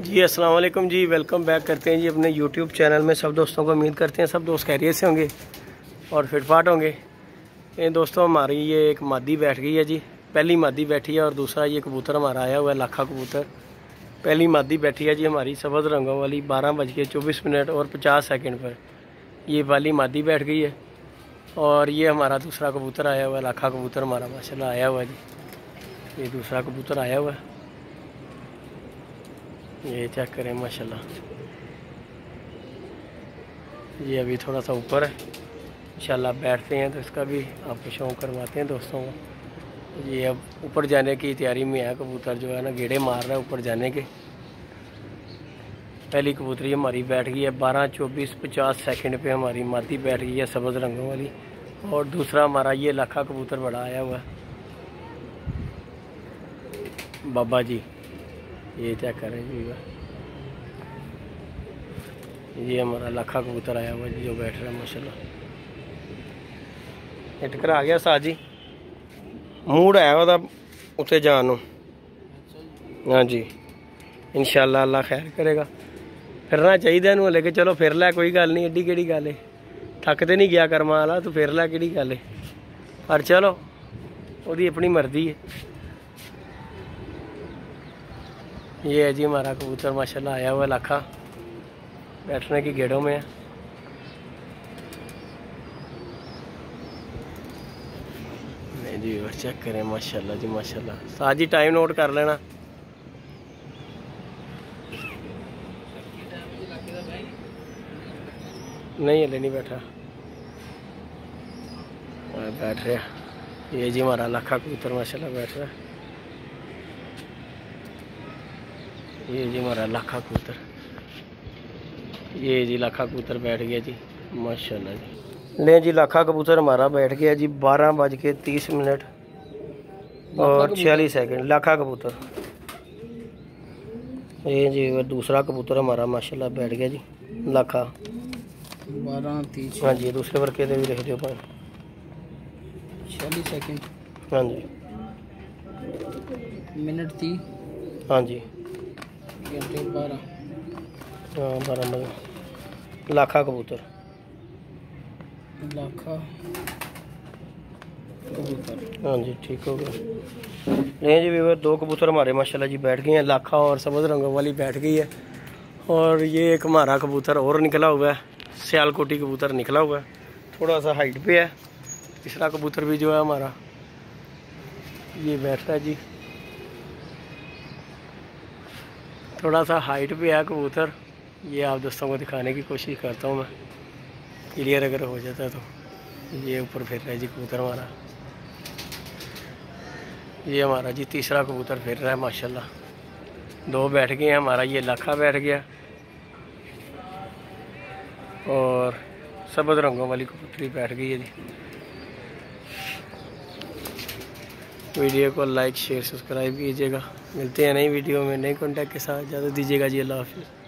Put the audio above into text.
जी अस्सलाम वालेकुम जी, welcome back करते हैं जी अपने यूट्यूब चैनल में। सब दोस्तों को उम्मीद करते हैं सब दोस्त खैरियत से होंगे और फिटफाट होंगे। ये दोस्तों हमारी ये एक मादी बैठ गई है जी, पहली मादी बैठी है और दूसरा ये कबूतर हमारा आया हुआ है लाखा कबूतर। पहली मादी बैठी है जी हमारी सफ़ेद रंगों वाली 12:24 और 50 सेकंड पर ये वाली मादी बैठ गई है। और ये हमारा दूसरा कबूतर आया हुआ है, लाखा कबूतर हमारा माशाल्लाह आया हुआ है जी। ये दूसरा कबूतर आया हुआ है, ये चेक करें माशाल्लाह। ये अभी थोड़ा सा ऊपर है, इंशाल्लाह बैठते हैं तो इसका भी आपको शौक करवाते हैं दोस्तों को। ये अब ऊपर जाने की तैयारी में है कबूतर, जो है ना गेड़े मार रहा है ऊपर जाने के। पहली कबूतरी हमारी बैठ गई है 12:24-50 सेकंड पे हमारी मादी बैठ गई है सब्ज़ रंगों वाली। और दूसरा हमारा ये लाखा कबूतर बड़ा आया हुआ है बाबा जी, ये चेक करें जी। ये हमारा लाखा कबूतर आया हुआ जी जो बैठ रहा है माशाल्लाह। इटकर आ गया साथ जी, मूड है वह उत्थे जान। हाँ जी, इंशाल्लाह अल्लाह खैर करेगा। फिरना चाहिए इनू, लेके चलो फिर लै, कोई गल नहीं, एड्डी केड़ी गल है। थक तो नहीं गया कर्मा वाला, तू फिर लै, केड़ी गल है। पर चलो वो अपनी मर्जी है। ये है जी हमारा कबूतर माशाल्लाह आया हुआ लाखा, बैठने की गेड़ों में है। नहीं जी और चेक करें माशाल्लाह जी माशाल्लाह। साथ जी टाइम नोट कर लेना। नहीं हले नहीं बैठा, बैठ रहा। ये जी हमारा लाखा कबूतर माशाल्लाह बैठ रहा है। ये जी हमारा लाखा कबूतर, ये जी लाखा कबूतर बैठ गया जी माशाल्लाह जी। ले जी लाखा कबूतर हमारा बैठ गया जी 12:30 और 46 सेकंड। लाखा कबूतर ये जी दूसरा कबूतर हमारा माशाल्लाह बैठ गया जी लाखा 12:30। हाँ जी, दूसरे वर्के भी लिख दो 46 सेकंड। हाँ जी, मिनट 30। हाँ जी, घंटे 12। हाँ 12 बजे। लाखा कबूतर, लाखा कबूतर। हाँ जी ठीक हो गया। नहीं जी वीवर, दो कबूतर हमारे माशाल्लाह जी बैठ गए हैं, लाखा और सब्ज़ रंगों वाली बैठ गई है। और ये एक हमारा कबूतर और निकला हुआ है, सियालकोटी कबूतर निकला हुआ है, थोड़ा सा हाइट पे है। तीसरा कबूतर भी जो है हमारा ये बैठ रहा है जी, थोड़ा सा हाइट पे है कबूतर। ये आप दोस्तों को दिखाने की कोशिश करता हूँ मैं, क्लियर अगर हो जाता है तो। ये ऊपर फिर रहा है जी कबूतर हमारा। ये हमारा जी तीसरा कबूतर फिर रहा है माशाल्लाह। दो बैठ गए हैं, हमारा ये लाखा बैठ गया और सब्ज़ रंगों वाली कबूतरी बैठ गई है जी। वीडियो को लाइक शेयर सब्सक्राइब कीजिएगा। मिलते हैं नई वीडियो में नए कॉन्टैक्ट के साथ। इजाज़त दीजिएगा जी, अल्लाह हाफिज़।